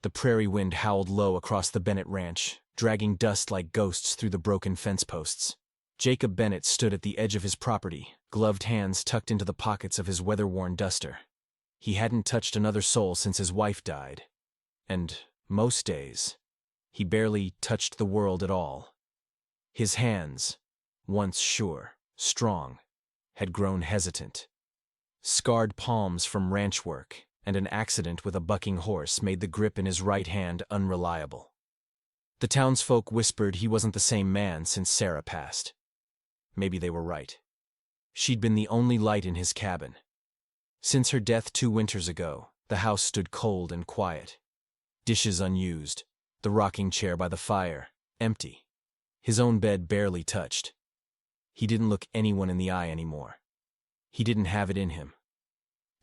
The prairie wind howled low across the Bennett ranch, dragging dust like ghosts through the broken fence posts. Jacob Bennett stood at the edge of his property, gloved hands tucked into the pockets of his weather-worn duster. He hadn't touched another soul since his wife died. And, most days, he barely touched the world at all. His hands, once sure, strong, had grown hesitant. Scarred palms from ranch work and an accident with a bucking horse made the grip in his right hand unreliable. The townsfolk whispered he wasn't the same man since Sarah passed. Maybe they were right. She'd been the only light in his cabin. Since her death 2 winters ago, the house stood cold and quiet. Dishes unused, the rocking chair by the fire, empty. His own bed barely touched. He didn't look anyone in the eye anymore. He didn't have it in him.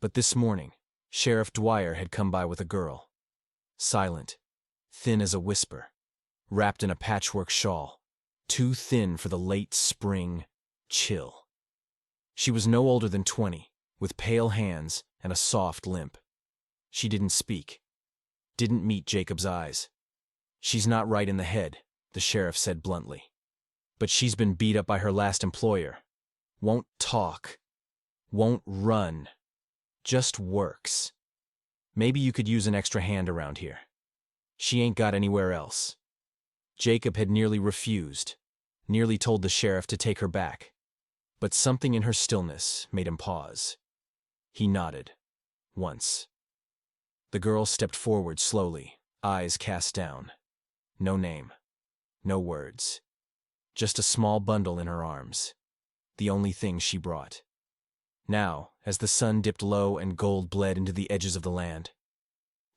But this morning, Sheriff Dwyer had come by with a girl. Silent, thin as a whisper, wrapped in a patchwork shawl, too thin for the late spring chill. She was no older than 20, with pale hands and a soft limp. She didn't speak, didn't meet Jacob's eyes. "She's not right in the head," the sheriff said bluntly. "But she's been beat up by her last employer. Won't talk. Won't run. Just works. Maybe you could use an extra hand around here. She ain't got anywhere else." Jacob had nearly refused, nearly told the sheriff to take her back. But something in her stillness made him pause. He nodded. Once. The girl stepped forward slowly, eyes cast down. No name. No words. Just a small bundle in her arms. The only thing she brought. Now, as the sun dipped low and gold bled into the edges of the land,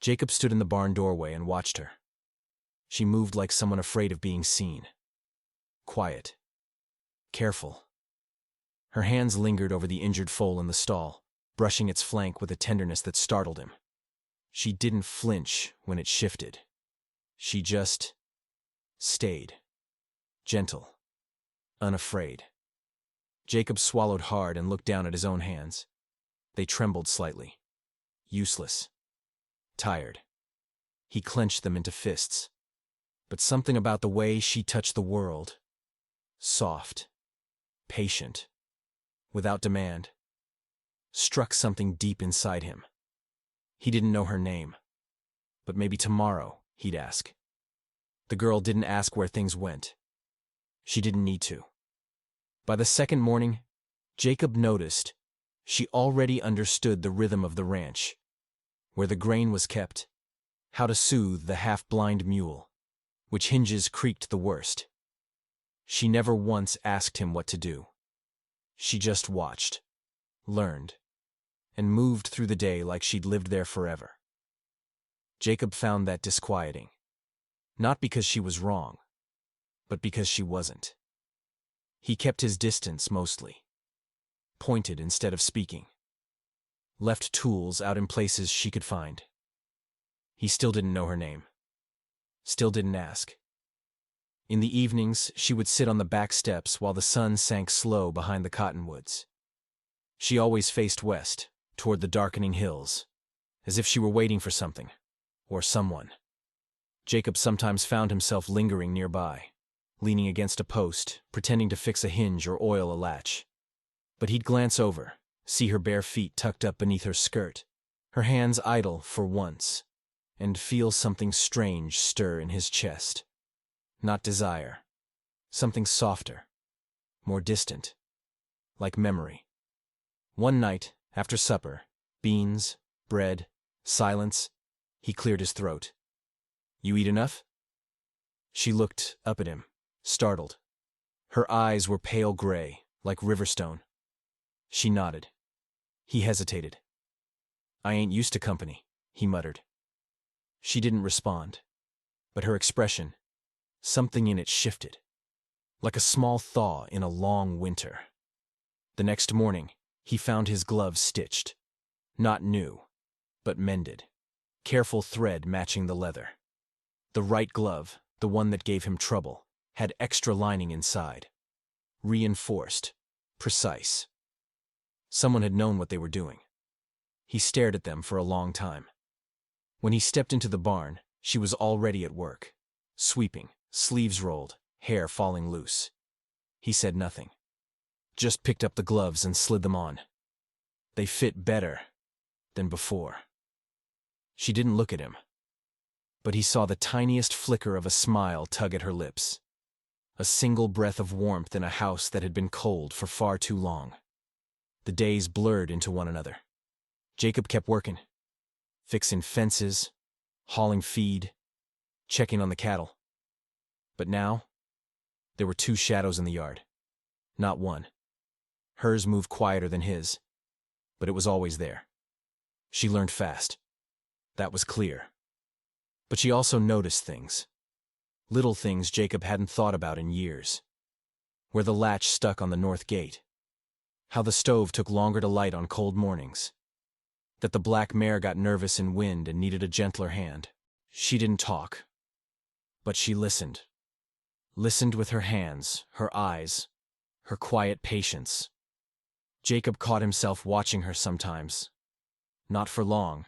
Jacob stood in the barn doorway and watched her. She moved like someone afraid of being seen. Quiet. Careful. Her hands lingered over the injured foal in the stall, brushing its flank with a tenderness that startled him. She didn't flinch when it shifted. She just stayed. Gentle. Unafraid. Jacob swallowed hard and looked down at his own hands. They trembled slightly. Useless. Tired. He clenched them into fists. But something about the way she touched the world. Soft. Patient. Without demand. Struck something deep inside him. He didn't know her name. But maybe tomorrow he'd ask. The girl didn't ask where things went. She didn't need to. By the second morning, Jacob noticed she already understood the rhythm of the ranch, where the grain was kept, how to soothe the half-blind mule, which hinges creaked the worst. She never once asked him what to do. She just watched, learned, and moved through the day like she'd lived there forever. Jacob found that disquieting. Not because she was wrong, but because she wasn't. He kept his distance mostly. Pointed instead of speaking. Left tools out in places she could find. He still didn't know her name. Still didn't ask. In the evenings, she would sit on the back steps while the sun sank slow behind the cottonwoods. She always faced west, toward the darkening hills, as if she were waiting for something, or someone. Jacob sometimes found himself lingering nearby, leaning against a post, pretending to fix a hinge or oil a latch. But he'd glance over, see her bare feet tucked up beneath her skirt, her hands idle for once, and feel something strange stir in his chest. Not desire. Something softer, more distant, like memory. One night, after supper, beans, bread, silence, he cleared his throat. "You eat enough?" She looked up at him, startled. Her eyes were pale gray, like riverstone. She nodded. He hesitated. "I ain't used to company," he muttered. She didn't respond, but her expression, something in it shifted, like a small thaw in a long winter. The next morning, he found his gloves stitched. Not new, but mended. Careful thread matching the leather. The right glove, the one that gave him trouble, had extra lining inside. Reinforced. Precise. Someone had known what they were doing. He stared at them for a long time. When he stepped into the barn, She was already at work, sweeping, sleeves rolled, hair falling loose. He said nothing. Just picked up the gloves and slid them on. They fit better than before. She didn't look at him, but he saw the tiniest flicker of a smile tug at her lips. A single breath of warmth in a house that had been cold for far too long. The days blurred into one another. Jacob kept working, fixing fences, hauling feed, checking on the cattle. But now, there were two shadows in the yard. Not one. Hers moved quieter than his, but it was always there. She learned fast. That was clear. But she also noticed things. Little things Jacob hadn't thought about in years. Where the latch stuck on the north gate. How the stove took longer to light on cold mornings. That the black mare got nervous in wind and needed a gentler hand. She didn't talk, but she listened. Listened with her hands, her eyes, her quiet patience. Jacob caught himself watching her sometimes. Not for long.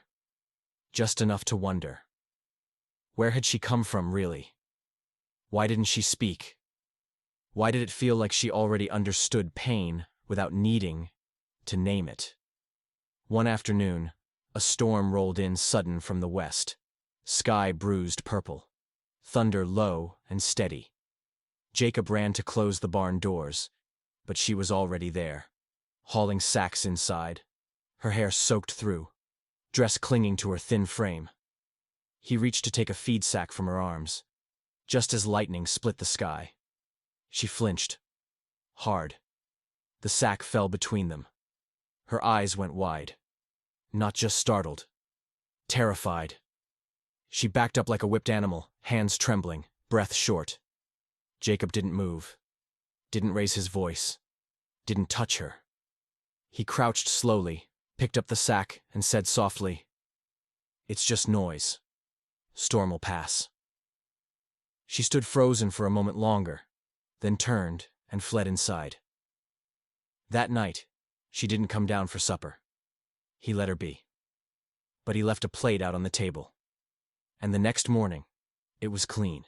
Just enough to wonder. Where had she come from, really? Why didn't she speak? Why did it feel like she already understood pain without needing to name it? One afternoon, a storm rolled in sudden from the west. Sky bruised purple. Thunder low and steady. Jacob ran to close the barn doors, but she was already there, hauling sacks inside, her hair soaked through, dress clinging to her thin frame. He reached to take a feed sack from her arms, just as lightning split the sky. She flinched. Hard. The sack fell between them. Her eyes went wide. Not just startled. Terrified. She backed up like a whipped animal, hands trembling, breath short. Jacob didn't move. Didn't raise his voice. Didn't touch her. He crouched slowly, picked up the sack, and said softly, "It's just noise. Storm will pass." She stood frozen for a moment longer, then turned and fled inside. That night, she didn't come down for supper. He let her be. But he left a plate out on the table. And the next morning, it was clean.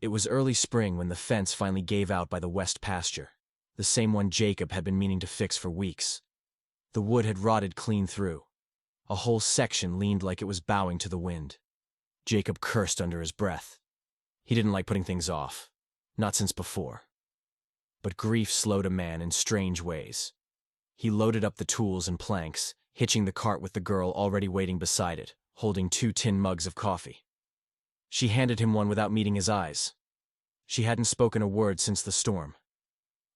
It was early spring when the fence finally gave out by the west pasture, the same one Jacob had been meaning to fix for weeks. The wood had rotted clean through. A whole section leaned like it was bowing to the wind. Jacob cursed under his breath. He didn't like putting things off. Not since before. But grief slowed a man in strange ways. He loaded up the tools and planks, hitching the cart with the girl already waiting beside it, holding 2 tin mugs of coffee. She handed him one without meeting his eyes. She hadn't spoken a word since the storm.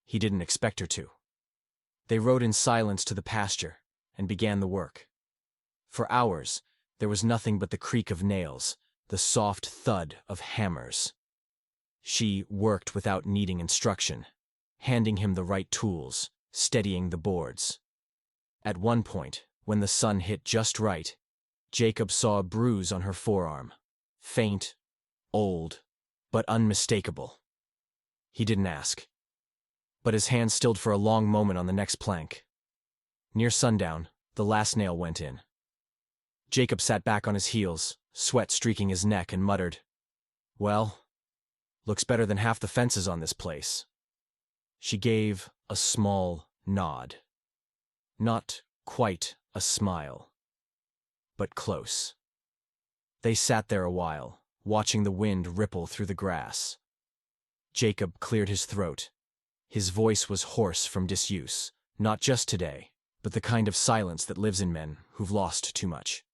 He didn't expect her to. They rode in silence to the pasture and began the work. For hours, there was nothing but the creak of nails, the soft thud of hammers. She worked without needing instruction, handing him the right tools, steadying the boards. At one point, when the sun hit just right, Jacob saw a bruise on her forearm. Faint, old, but unmistakable. He didn't ask. But his hand stilled for a long moment on the next plank. Near sundown, the last nail went in. Jacob sat back on his heels, sweat streaking his neck, and muttered, "Well, looks better than half the fences on this place." She gave a small nod. Not quite a smile, but close. They sat there a while, watching the wind ripple through the grass. Jacob cleared his throat. His voice was hoarse from disuse, not just today, but the kind of silence that lives in men who've lost too much.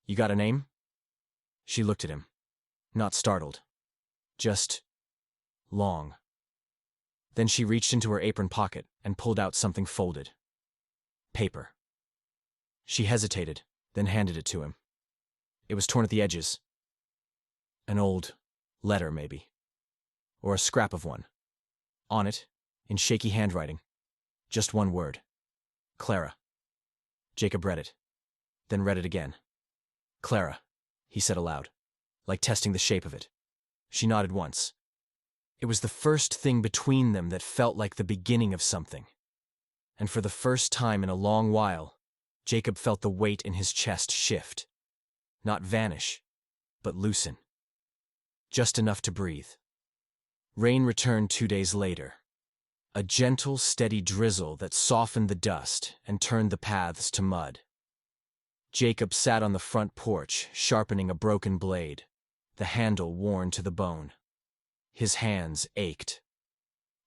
"You got a name?" She looked at him, not startled, just long. Then she reached into her apron pocket and pulled out something folded. Paper. She hesitated, then handed it to him. It was torn at the edges. An old letter, maybe. Or a scrap of one. On it, in shaky handwriting, just one word. Clara. Jacob read it, then read it again. "Clara," he said aloud, like testing the shape of it. She nodded once. It was the first thing between them that felt like the beginning of something. And for the first time in a long while, Jacob felt the weight in his chest shift. Not vanish, but loosen. Just enough to breathe. Rain returned 2 days later. A gentle, steady drizzle that softened the dust and turned the paths to mud. Jacob sat on the front porch, sharpening a broken blade, the handle worn to the bone. His hands ached.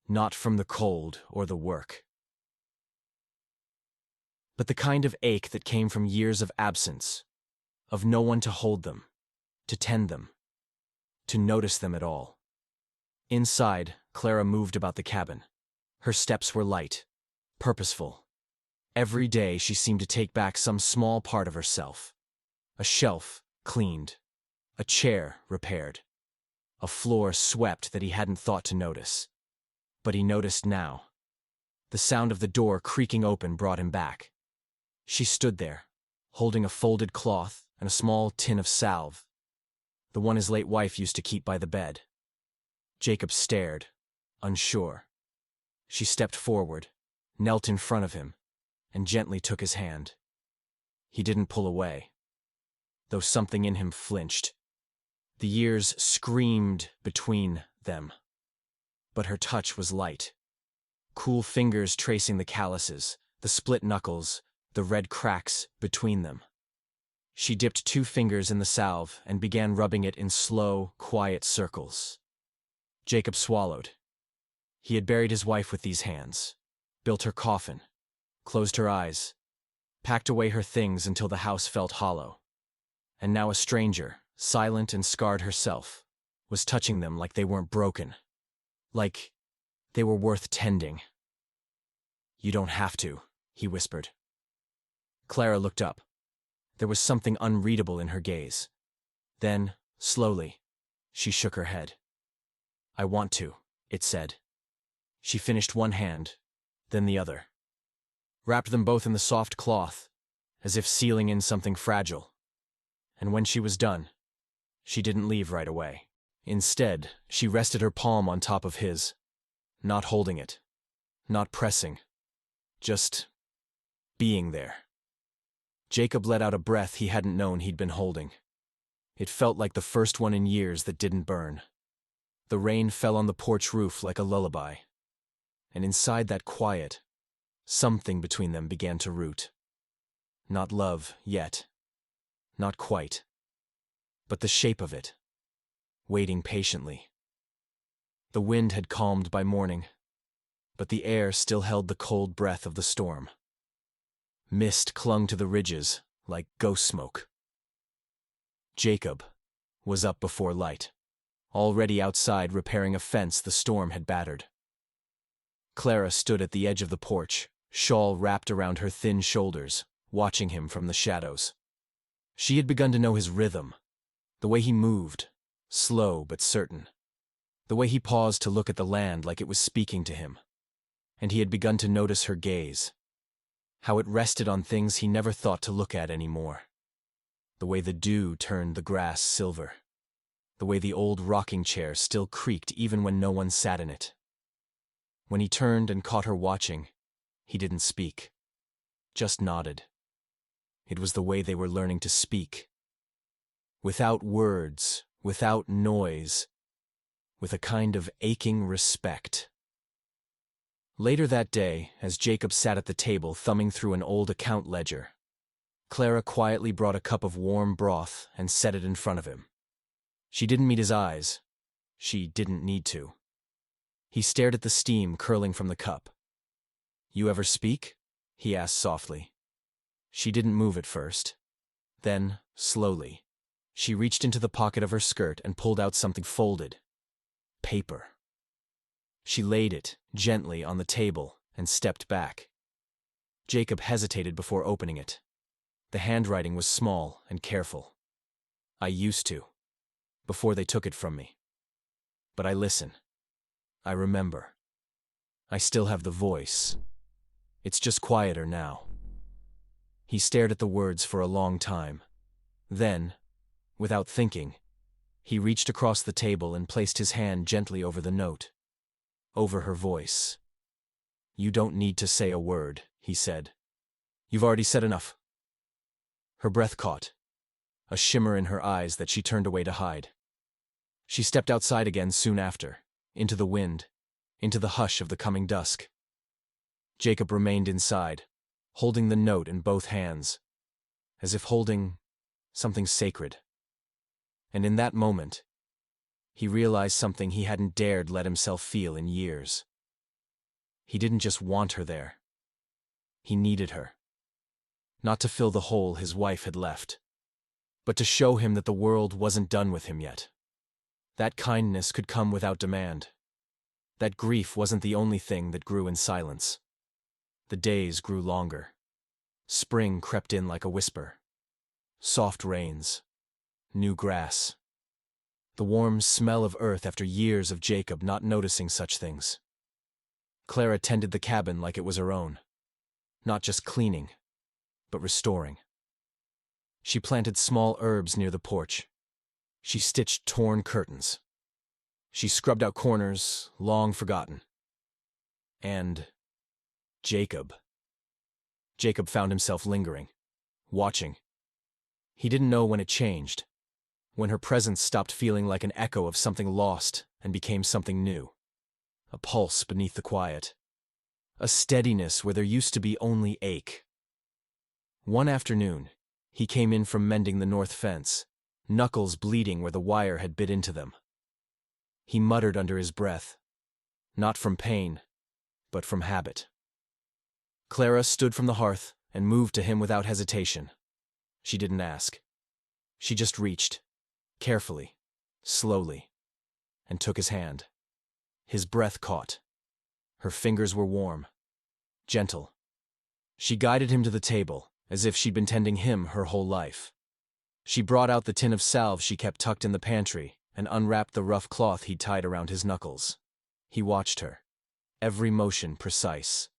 Not from the cold or the work, but the kind of ache that came from years of absence, of no one to hold them, to tend them, to notice them at all. Inside, Clara moved about the cabin. Her steps were light, purposeful. Every day she seemed to take back some small part of herself. A shelf cleaned, a chair repaired, a floor swept that he hadn't thought to notice. But he noticed now. The sound of the door creaking open brought him back. She stood there, holding a folded cloth and a small tin of salve, the one his late wife used to keep by the bed. Jacob stared, unsure. She stepped forward, knelt in front of him, and gently took his hand. He didn't pull away, though something in him flinched. The years screamed between them. But her touch was light. Cool fingers tracing the calluses, the split knuckles, the red cracks between them. She dipped 2 fingers in the salve and began rubbing it in slow, quiet circles. Jacob swallowed. He had buried his wife with these hands, built her coffin, closed her eyes, packed away her things until the house felt hollow. And now a stranger, silent and scarred herself, was touching them like they weren't broken, like they were worth tending. "You don't have to," he whispered. Clara looked up. There was something unreadable in her gaze. Then, slowly, she shook her head. "I want to," it said. She finished one hand, then the other. Wrapped them both in the soft cloth, as if sealing in something fragile. And when she was done, she didn't leave right away. Instead, she rested her palm on top of his, not holding it, not pressing, just being there. Jacob let out a breath he hadn't known he'd been holding. It felt like the first one in years that didn't burn. The rain fell on the porch roof like a lullaby. And inside that quiet, something between them began to root. Not love yet. Not quite. But the shape of it. Waiting patiently. The wind had calmed by morning, but the air still held the cold breath of the storm. Mist clung to the ridges like ghost smoke. Jacob was up before light, already outside repairing a fence the storm had battered. Clara stood at the edge of the porch, shawl wrapped around her thin shoulders, watching him from the shadows. She had begun to know his rhythm, the way he moved, slow but certain, the way he paused to look at the land like it was speaking to him. And he had begun to notice her gaze, how it rested on things he never thought to look at anymore. The way the dew turned the grass silver, the way the old rocking chair still creaked even when no one sat in it. When he turned and caught her watching, he didn't speak, just nodded. It was the way they were learning to speak. Without words, without noise, with a kind of aching respect. Later that day, as Jacob sat at the table thumbing through an old account ledger, Clara quietly brought a cup of warm broth and set it in front of him. She didn't meet his eyes. She didn't need to. He stared at the steam curling from the cup. "You ever speak?" he asked softly. She didn't move at first. Then, slowly, she reached into the pocket of her skirt and pulled out something folded. Paper. She laid it gently on the table and stepped back. Jacob hesitated before opening it. The handwriting was small and careful. "I used to, before they took it from me. But I listen. I remember. I still have the voice. It's just quieter now." He stared at the words for a long time. Then, without thinking, he reached across the table and placed his hand gently over the note. Over her voice. "You don't need to say a word," he said. "You've already said enough." Her breath caught. a shimmer in her eyes that she turned away to hide. She stepped outside again soon after, into the wind, into the hush of the coming dusk. Jacob remained inside, holding the note in both hands, as if holding something sacred. And in that moment, he realized something he hadn't dared let himself feel in years. He didn't just want her there. He needed her. Not to fill the hole his wife had left, but to show him that the world wasn't done with him yet. That kindness could come without demand. That grief wasn't the only thing that grew in silence. The days grew longer. Spring crept in like a whisper. Soft rains. New grass. The warm smell of earth after years of Jacob not noticing such things. Clara tended the cabin like it was her own. Not just cleaning, but restoring. She planted small herbs near the porch. She stitched torn curtains. She scrubbed out corners long forgotten. And Jacob. Jacob found himself lingering, watching. He didn't know when it changed, when her presence stopped feeling like an echo of something lost and became something new. A pulse beneath the quiet. A steadiness where there used to be only ache. One afternoon, he came in from mending the north fence, knuckles bleeding where the wire had bit into them. He muttered under his breath, not from pain, but from habit. Clara stood from the hearth and moved to him without hesitation. She didn't ask. She just reached, carefully, slowly, and took his hand. His breath caught. Her fingers were warm, gentle. She guided him to the table, as if she'd been tending him her whole life. She brought out the tin of salve she kept tucked in the pantry and unwrapped the rough cloth he'd tied around his knuckles. He watched her, every motion precise,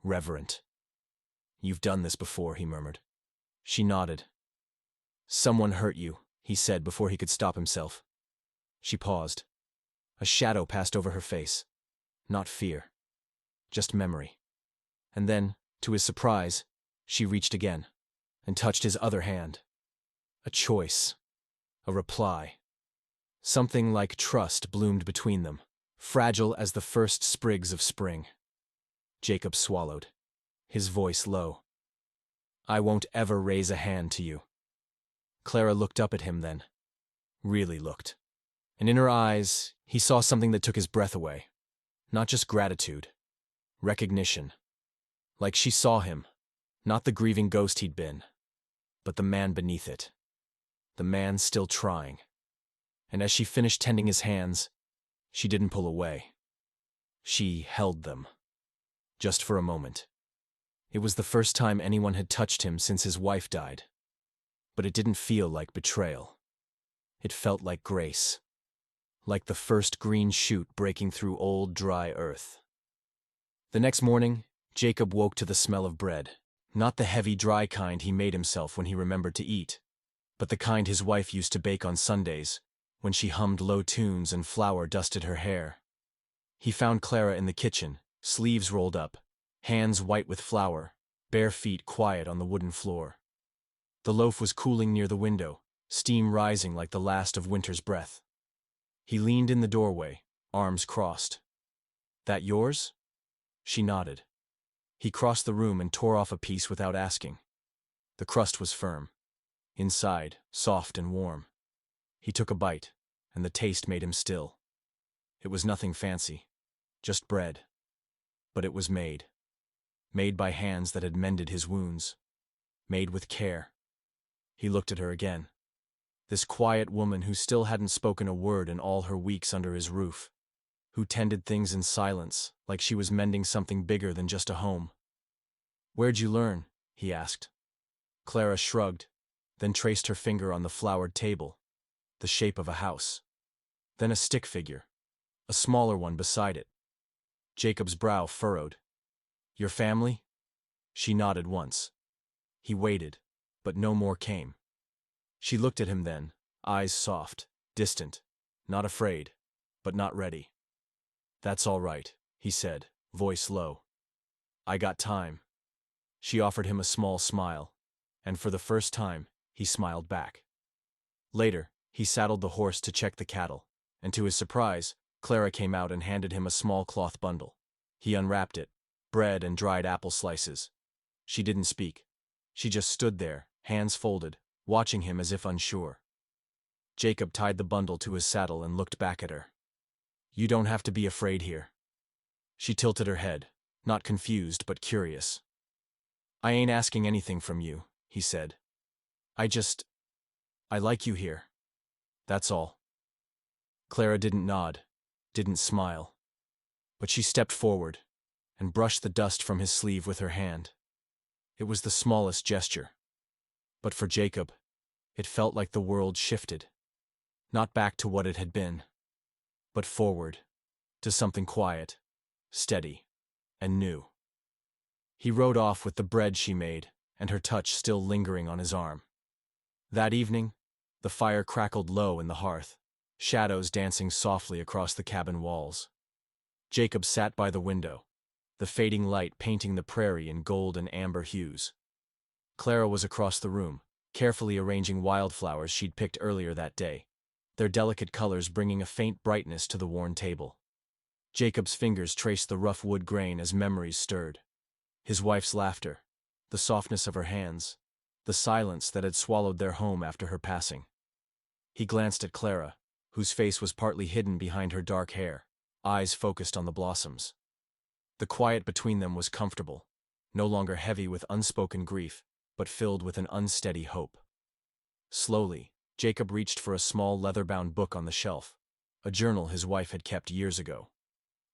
reverent. "You've done this before," he murmured. She nodded. "Someone hurt you," he said before he could stop himself. She paused. A shadow passed over her face. Not fear, just memory. And then, to his surprise, she reached again and touched his other hand. A choice. A reply. Something like trust bloomed between them, fragile as the first sprigs of spring. Jacob swallowed, his voice low. "I won't ever raise a hand to you." Clara looked up at him then. Really looked. And in her eyes, he saw something that took his breath away. Not just gratitude. Recognition. Like she saw him, not the grieving ghost he'd been, but the man beneath it. The man still trying. And as she finished tending his hands, she didn't pull away. She held them. Just for a moment. It was the first time anyone had touched him since his wife died. But it didn't feel like betrayal. It felt like grace. Like the first green shoot breaking through old, dry earth. The next morning, Jacob woke to the smell of bread. Not the heavy, dry kind he made himself when he remembered to eat, but the kind his wife used to bake on Sundays, when she hummed low tunes and flour dusted her hair. He found Clara in the kitchen, sleeves rolled up, hands white with flour, bare feet quiet on the wooden floor. The loaf was cooling near the window, steam rising like the last of winter's breath. He leaned in the doorway, arms crossed. "That yours?" She nodded. He crossed the room and tore off a piece without asking. The crust was firm. Inside, soft and warm. He took a bite, and the taste made him still. It was nothing fancy, just bread. But it was made. Made by hands that had mended his wounds. Made with care. He looked at her again. This quiet woman who still hadn't spoken a word in all her weeks under his roof. Who tended things in silence, like she was mending something bigger than just a home. "Where'd you learn?" he asked. Clara shrugged, then traced her finger on the floured table, the shape of a house. Then a stick figure, a smaller one beside it. Jacob's brow furrowed. "Your family?" She nodded once. He waited, but no more came. She looked at him then, eyes soft, distant, not afraid, but not ready. "That's all right," he said, voice low. "I got time." She offered him a small smile, and for the first time, he smiled back. Later, he saddled the horse to check the cattle, and to his surprise, Clara came out and handed him a small cloth bundle. He unwrapped it, bread and dried apple slices. She didn't speak. She just stood there, hands folded, watching him as if unsure. Jacob tied the bundle to his saddle and looked back at her. "You don't have to be afraid here." She tilted her head, not confused but curious. "I ain't asking anything from you," he said. I like you here. That's all." Clara didn't nod, didn't smile. But she stepped forward and brushed the dust from his sleeve with her hand. It was the smallest gesture. But for Jacob, it felt like the world shifted. Not back to what it had been, but forward, to something quiet, steady, and new. He rode off with the bread she made, and her touch still lingering on his arm. That evening, the fire crackled low in the hearth, shadows dancing softly across the cabin walls. Jacob sat by the window, the fading light painting the prairie in gold and amber hues. Clara was across the room, carefully arranging wildflowers she'd picked earlier that day, their delicate colors bringing a faint brightness to the worn table. Jacob's fingers traced the rough wood grain as memories stirred. His wife's laughter, the softness of her hands, the silence that had swallowed their home after her passing. He glanced at Clara, whose face was partly hidden behind her dark hair, eyes focused on the blossoms. The quiet between them was comfortable, no longer heavy with unspoken grief, but filled with an unsteady hope. Slowly, Jacob reached for a small leather-bound book on the shelf, a journal his wife had kept years ago.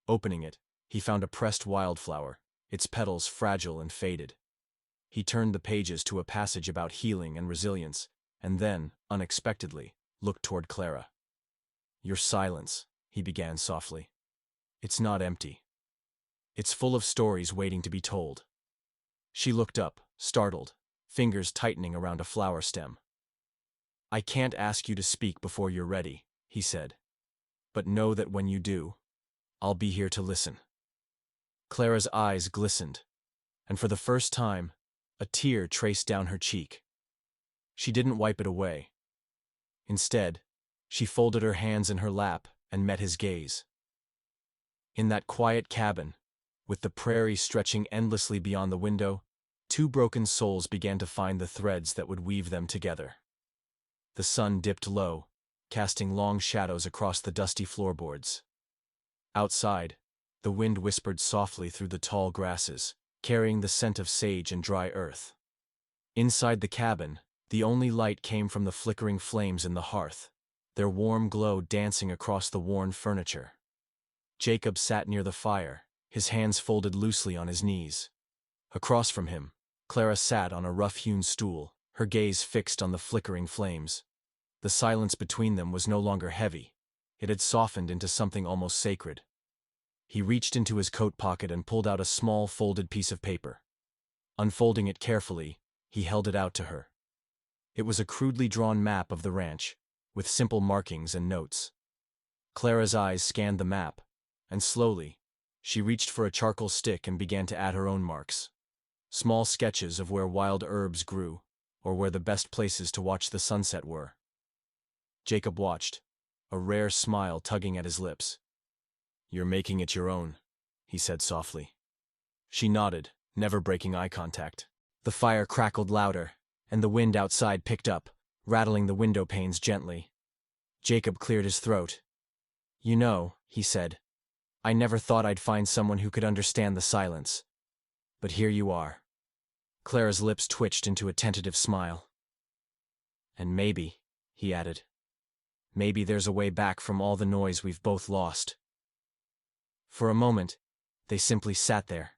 Opening it, he found a pressed wildflower, its petals fragile and faded. He turned the pages to a passage about healing and resilience, and then, unexpectedly, looked toward Clara. "Your silence," he began softly. "It's not empty. It's full of stories waiting to be told." She looked up, startled, fingers tightening around a flower stem. "I can't ask you to speak before you're ready," he said. "But know that when you do, I'll be here to listen." Clara's eyes glistened, and for the first time, a tear traced down her cheek. She didn't wipe it away. Instead, she folded her hands in her lap and met his gaze. In that quiet cabin, with the prairie stretching endlessly beyond the window, two broken souls began to find the threads that would weave them together. The sun dipped low, casting long shadows across the dusty floorboards. Outside, the wind whispered softly through the tall grasses, carrying the scent of sage and dry earth. Inside the cabin, the only light came from the flickering flames in the hearth, their warm glow dancing across the worn furniture. Jacob sat near the fire, his hands folded loosely on his knees. Across from him, Clara sat on a rough-hewn stool, her gaze fixed on the flickering flames. The silence between them was no longer heavy. It had softened into something almost sacred. He reached into his coat pocket and pulled out a small folded piece of paper. Unfolding it carefully, he held it out to her. It was a crudely drawn map of the ranch, with simple markings and notes. Clara's eyes scanned the map, and slowly, she reached for a charcoal stick and began to add her own marks. Small sketches of where wild herbs grew, or where the best places to watch the sunset were. Jacob watched, a rare smile tugging at his lips. "You're making it your own," he said softly. She nodded, never breaking eye contact. The fire crackled louder, and the wind outside picked up, rattling the window panes gently. Jacob cleared his throat. "You know," he said, "I never thought I'd find someone who could understand the silence. But here you are." Clara's lips twitched into a tentative smile. "And maybe," he added, "maybe there's a way back from all the noise we've both lost." For a moment, they simply sat there,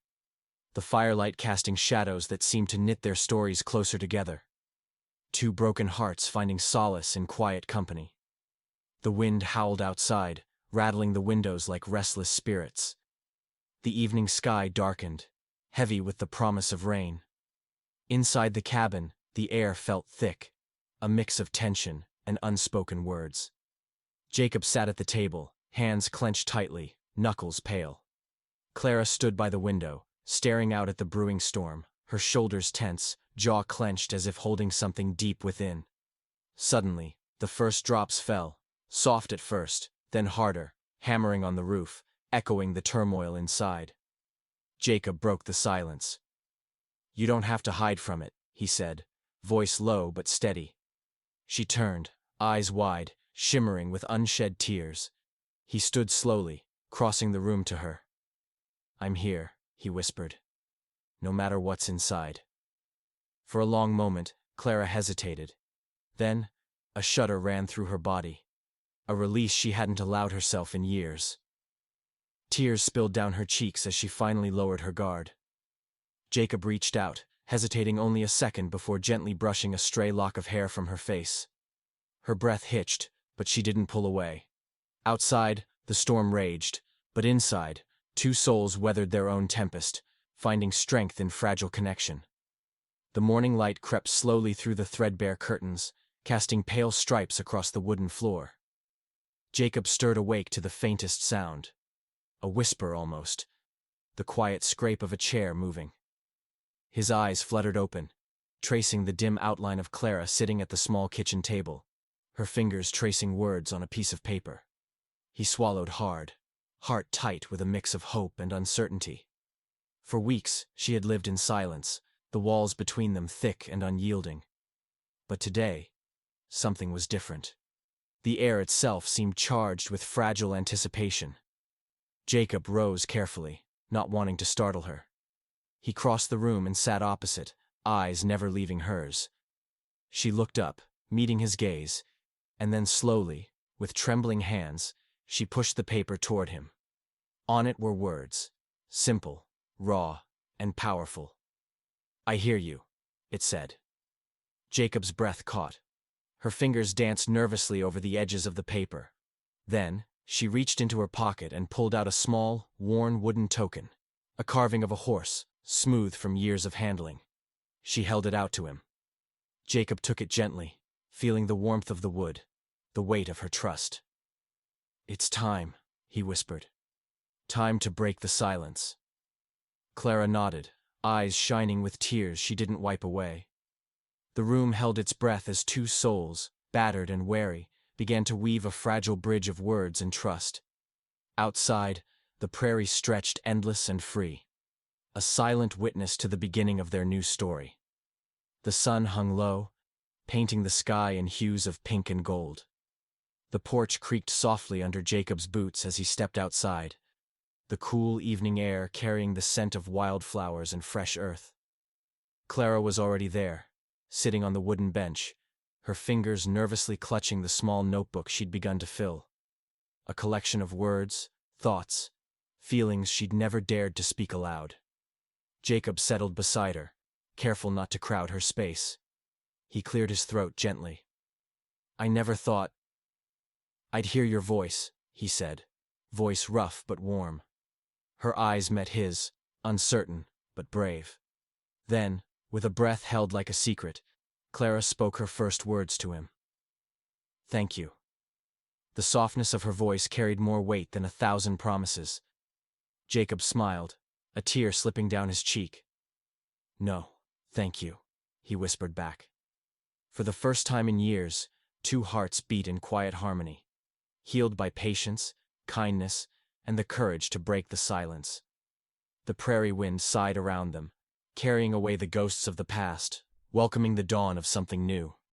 the firelight casting shadows that seemed to knit their stories closer together. Two broken hearts finding solace in quiet company. The wind howled outside, rattling the windows like restless spirits. The evening sky darkened, heavy with the promise of rain. Inside the cabin, the air felt thick, a mix of tension and unspoken words. Jacob sat at the table, hands clenched tightly, knuckles pale. Clara stood by the window, staring out at the brewing storm, her shoulders tense, jaw clenched as if holding something deep within. Suddenly, The first drops fell, soft at first, then harder, hammering on the roof, echoing the turmoil inside. Jacob broke the silence. "You don't have to hide from it," he said, voice low but steady. She turned, eyes wide, shimmering with unshed tears. He stood slowly, crossing the room to her. "I'm here," he whispered. "No matter what's inside." For a long moment, Clara hesitated. Then, a shudder ran through her body. A release she hadn't allowed herself in years. Tears spilled down her cheeks as she finally lowered her guard. Jacob reached out, hesitating only a second before gently brushing a stray lock of hair from her face. Her breath hitched, but she didn't pull away. Outside, the storm raged, but inside, two souls weathered their own tempest, finding strength in fragile connection. The morning light crept slowly through the threadbare curtains, casting pale stripes across the wooden floor. Jacob stirred awake to the faintest sound. A whisper almost, the quiet scrape of a chair moving. His eyes fluttered open, tracing the dim outline of Clara sitting at the small kitchen table, her fingers tracing words on a piece of paper. He swallowed hard, heart tight with a mix of hope and uncertainty. For weeks, she had lived in silence, the walls between them thick and unyielding. But today, something was different. The air itself seemed charged with fragile anticipation. Jacob rose carefully, not wanting to startle her. He crossed the room and sat opposite, eyes never leaving hers. She looked up, meeting his gaze, and then slowly, with trembling hands, she pushed the paper toward him. On it were words, simple, raw, and powerful. "I hear you," it said. Jacob's breath caught. Her fingers danced nervously over the edges of the paper. Then, she reached into her pocket and pulled out a small, worn wooden token, a carving of a horse, smooth from years of handling. She held it out to him. Jacob took it gently, feeling the warmth of the wood, the weight of her trust. "It's time," he whispered. "Time to break the silence." Clara nodded, eyes shining with tears she didn't wipe away. The room held its breath as two souls, battered and wary, began to weave a fragile bridge of words and trust. Outside, the prairie stretched endless and free, a silent witness to the beginning of their new story. The sun hung low, painting the sky in hues of pink and gold. The porch creaked softly under Jacob's boots as he stepped outside, the cool evening air carrying the scent of wildflowers and fresh earth. Clara was already there, sitting on the wooden bench, her fingers nervously clutching the small notebook she'd begun to fill. A collection of words, thoughts, feelings she'd never dared to speak aloud. Jacob settled beside her, careful not to crowd her space. He cleared his throat gently. "I never thought I'd hear your voice," he said, voice rough but warm. Her eyes met his, uncertain but brave. Then, with a breath held like a secret, Clara spoke her first words to him. "Thank you." The softness of her voice carried more weight than 1,000 promises. Jacob smiled, a tear slipping down his cheek. "No, thank you," he whispered back. For the first time in years, two hearts beat in quiet harmony, healed by patience, kindness, and the courage to break the silence. The prairie wind sighed around them, carrying away the ghosts of the past, welcoming the dawn of something new.